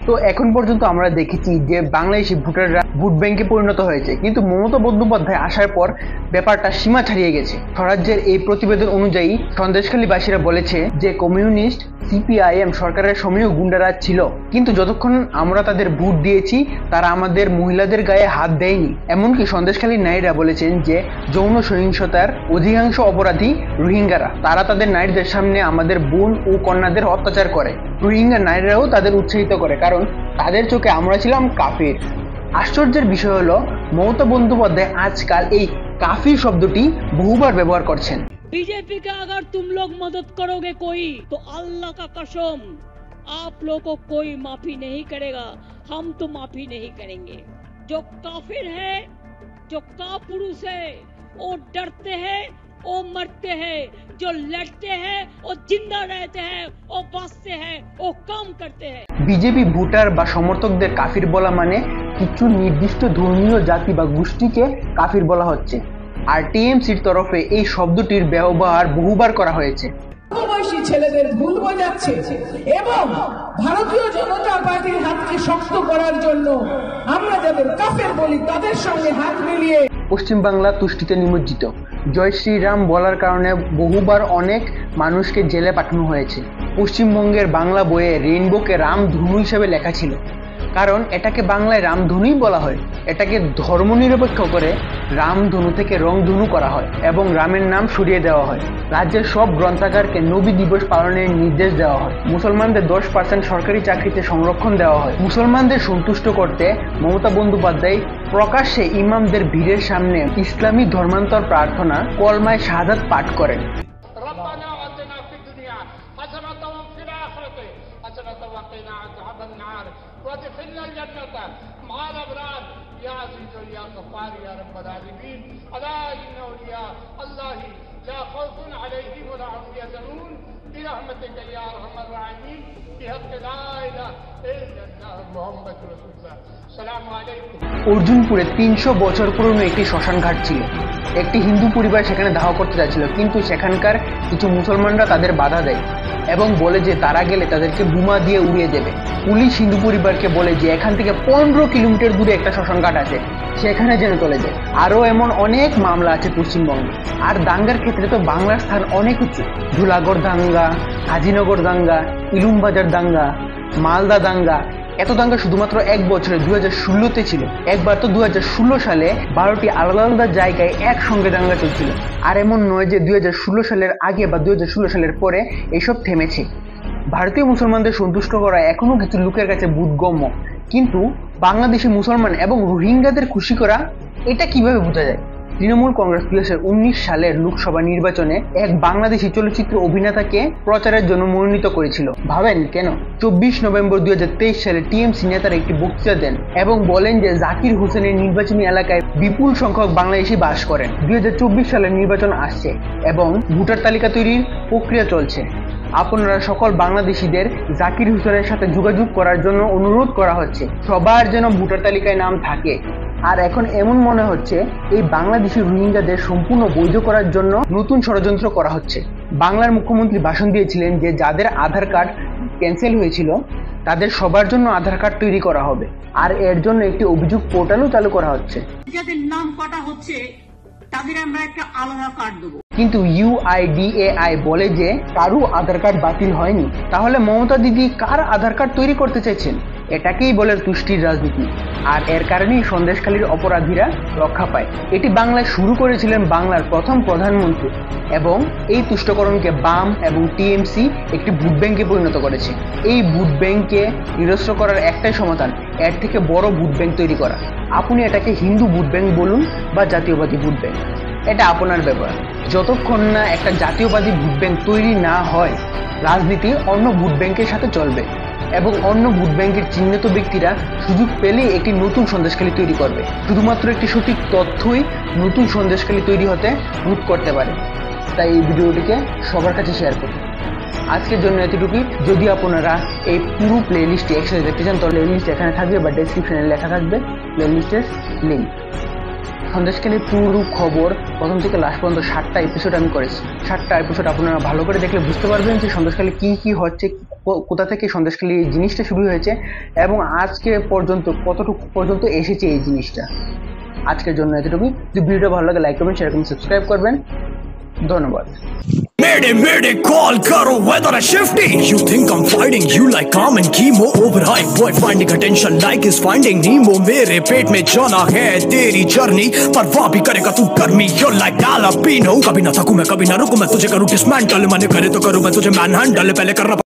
তো এখন পর্যন্ত আমরা দেখেছি যে বাংলাদেশি ভোটাররা ভোট ব্যাংকে পরিণত হয়েছে, কিন্তু মমতা বন্দ্যোপাধ্যায় আসার পর ব্যাপারটা সীমা ছাড়িয়ে গেছে। স্বরাজ্যের এই প্রতিবেদন অনুযায়ী সন্দেশখালীবাসীরা বলেছে যে কমিউনিস্ট সিপিআইএম সরকারের সময়ও গুন্ডারাজ ছিল, কিন্তু যতক্ষণ আমরা তাদের ভোট দিয়েছি তারা আমাদের মহিলাদের গায়ে হাত দেয়নি। এমনকি সন্দেশখালীর নারীরা বলেছেন যে যৌন সহিংসতার অধিকাংশ অপরাধী রোহিঙ্গারা, তারা তাদের নারীদের সামনে আমাদের বোন ও কন্যাদের অত্যাচার করে। রোহিঙ্গা নারীরাও তাদের উৎসাহিত করে, কারণ তাদের চোখে আমরা ছিলাম কাফির। আশ্চর্যের বিষয় হলো মমতা বন্দ্যোপাধ্যায় আজকাল এই কাফির শব্দটি বহুবার ব্যবহার করছেন। बीजेपी का अगर तुम लोग मदद करोगे कोई, तो अल्लाह का कसम आप लोग को कोई माफी नहीं करेगा, हम तो माफी नहीं करेंगे। जो काफिर है, जो कापुरुष है, वो डरते हैं, वो मरते हैं, जो लड़ते हैं, वो जिंदा रहते हैं, वो बचते हैं, वो काम करते हैं। বিজেপি ভোটার বা সমর্থকদের কাফির বলা মানে কিছু নির্দিষ্ট ধর্মীয় জাতি বা গোষ্ঠীকে কাফির বলা হচ্ছে, আর টিএমসির তরফে এই শব্দটির ব্যবহার বহুবার করা হয়েছে। বয়সী ছেলেদের ভুল বোঝাচ্ছে এবং ভারতীয় জনতা পার্টির হাতকে শক্ত করার জন্য আমরা যাদের কাফের বলি তাদের সঙ্গে হাত মিলিয়ে পশ্চিমবাংলা তুষ্টিতে নিমজ্জিত। জয় শ্রীরাম বলার কারণে বহুবার অনেক মানুষকে জেলে পাঠানো হয়েছে। পশ্চিমবঙ্গের বাংলা বইয়ে রেইনবোকে রামধনু হিসেবে লেখা ছিল, কারণ এটাকে বাংলায় রামধনুই বলা হয়। এটাকে ধর্মনিরপেক্ষ করে রামধনু থেকে রংধনু করা হয় এবং রামের নাম সরিয়ে দেওয়া হয়। রাজ্যের সব গ্রন্থাগারকে নবী দিবস পালনের নির্দেশ দেওয়া হয়। মুসলমানদের 10% সরকারি চাকরিতে সংরক্ষণ দেওয়া হয়। মুসলমানদের সন্তুষ্ট করতে মমতা বন্দ্যোপাধ্যায় প্রকাশ্যে ইমামদের ভিড়ের সামনে ইসলামী ধর্মান্তর প্রার্থনা কলমায় শাহাদাত পাঠ করেন। وادخلنا الجنة مع الأبرار يا عزيز يا غفار يا رب العالمين ألا إن أولياء الله لا خوف عليهم ولا هم يحزنون برحمتك يا أرحم الراحمين بحق لا إله إلا الله محمد رسول الله السلام عليكم। অর্জুনপুরে 300 বছর পুরনো একটি শ্মশান ঘাট ছিল। একটি হিন্দু পরিবার সেখানে দাহ করতে যাচ্ছিল, কিন্তু সেখানকার কিছু মুসলমানরা তাদের বাধা দেয় এবং বলে যে তারা গেলে তাদেরকে বোমা দিয়ে উড়িয়ে দেবে। পুলিশ হিন্দু পরিবারকে বলে যে এখান থেকে 15 কিলোমিটার দূরে একটা শ্মশান ঘাট আছে, সেখানে যেন চলে যায়। আরও এমন অনেক মামলা আছে পশ্চিমবঙ্গে। আর দাঙ্গার ক্ষেত্রে তো বাংলার স্থান অনেক উঁচু। ধুলাগড় দাঙ্গা, হাজিনগর দাঙ্গা, ইলুমবাজার দাঙ্গা, মালদা দাঙ্গা, এত দাঙ্গা শুধুমাত্র এক বছরে 2016-তে ছিল। একবার তো 2016 সালে 12টি আলাদা আলাদা জায়গায় একসঙ্গে দাঙ্গা চলছিল। আর এমন নয় যে 2016 সালের আগে বা 2016 সালের পরে এইসব থেমেছে। ভারতীয় মুসলমানদের সন্তুষ্ট করা এখনো কিছু লোকের কাছে বোধগম্য, কিন্তু বাংলাদেশি মুসলমান এবং রোহিঙ্গাদের খুশি করা, এটা কিভাবে বোঝা যায়? তৃণমূল কংগ্রেস 2019 সালের লোকসভা নির্বাচনে এক বাংলাদেশি চলচ্চিত্র অভিনেতাকে প্রচারের জন্য মনোনীত করেছিল। ভাবেন কেন? 24 নভেম্বর 2023 সালে টিএমসি নেতারা একটি বক্তৃতা দেন এবং বলেন যে জাকির হোসেনের নির্বাচনী এলাকায় বিপুল সংখ্যক বাংলাদেশি বাস করেন। 2024 সালের নির্বাচন আসছে এবং ভোটার তালিকা তৈরির প্রক্রিয়া চলছে। আপনারা সকল বাংলাদেশিদের জাকির হোসেনের সাথে যোগাযোগ করার জন্য অনুরোধ করা হচ্ছে। সবার যেন ভোটার তালিকায় নাম থাকে। আর এখন এমন মনে হচ্ছে এই বাংলাদেশি রোহিঙ্গাদের সম্পূর্ণ বৈধ করার জন্য নতুন ষড়যন্ত্র করা হচ্ছে। বাংলার মুখ্যমন্ত্রী ভাষণ দিয়েছিলেন যে যাদের আধার কার্ড ক্যান্সেল হয়েছিল তাদের সবার জন্য আধার কার্ড তৈরি করা হবে, আর এর জন্য একটি অভিযোগ পোর্টালও চালু করা হচ্ছে। যাদের নাম কাটা হচ্ছে তাদের আমরা একটা আলাদা কার্ড দেবো। কিন্তু UIDAI বলে যে কারো আধার কার্ড বাতিল হয়নি। তাহলে মমতা দিদি কার আধার কার্ড তৈরি করতে চাইছেন? এটাকেই বলে তুষ্টির রাজনীতি। আর এর কারণেই সন্দেশখালীর অপরাধীরা রক্ষা পায়। এটি বাংলায় শুরু করেছিলেন বাংলার প্রথম প্রধানমন্ত্রী, এবং এই তুষ্টকরণকে বাম এবং টিএমসি একটি ভোট ব্যাংকে পরিণত করেছে। এই ভোট ব্যাংকে নিরস্ত্র করার একটাই সমাধান, এর থেকে বড় ভোট ব্যাংক তৈরি করা। আপনি এটাকে হিন্দু ভোট ব্যাংক বলুন বা জাতীয়বাদী ভোট ব্যাংক, এটা আপনার ব্যাপার। যতক্ষণ না একটা জাতীয়বাদী ভোট ব্যাংক তৈরি না হয়, রাজনীতি অন্য ভোট ব্যাংকের সাথে চলবে এবং অন্য ভোট ব্যাংকের চিহ্নিত ব্যক্তিরা সুযোগ পেলেই একটি নতুন সন্দেশখালী তৈরি করবে। শুধুমাত্র একটি সঠিক তথ্যই নতুন সন্দেশখালী তৈরি হতে রোধ করতে পারে। তাই এই ভিডিওটিকে সবার কাছে শেয়ার করুন। আজকের জন্য এতটুকুই। যদি আপনারা এই পুরো প্লেলিস্টটি একসাথে দেখতে চান তাহলে প্লেলিস্ট এখানে থাকবে বা ডেসক্রিপশনে লেখা থাকবে প্লেলিস্টের লিঙ্ক। সন্দেশখালীর পুরো খবর প্রথম থেকে লাস্ট পর্যন্ত 7টা এপিসোড আমি করেছি। 7টা এপিসোড আপনারা ভালো করে দেখলে বুঝতে পারবেন যে সন্দেশখালী কী কী হচ্ছে, কোথা থেকে সন্দেশখালী এই জিনিসটা শুরু হয়েছে এবং আজকে পর্যন্ত কতটুকু পর্যন্ত এসেছে এই জিনিসটা। আজকের জন্য এতটুকুই। যদি ভিডিওটা ভালো লাগে লাইক করবেন, শেয়ার করবেন, সাবস্ক্রাইব করবেন। ধন্যবাদ। Mayday, call karo weather a shifty. You think I'm fighting you like I'm in chemo overhype. Boy finding attention like is finding Nemo. मेरे पेट में जाना है तेरी जर्नी, परवाह भी करेगा तू कर मी। You're like jalapeno. कभी ना थकूं मैं कभी ना रुकूं मैं, तुझे करूं डिसमेंटल। मन करे तो करूं मैं तुझे मैन हैंडल, पहले करना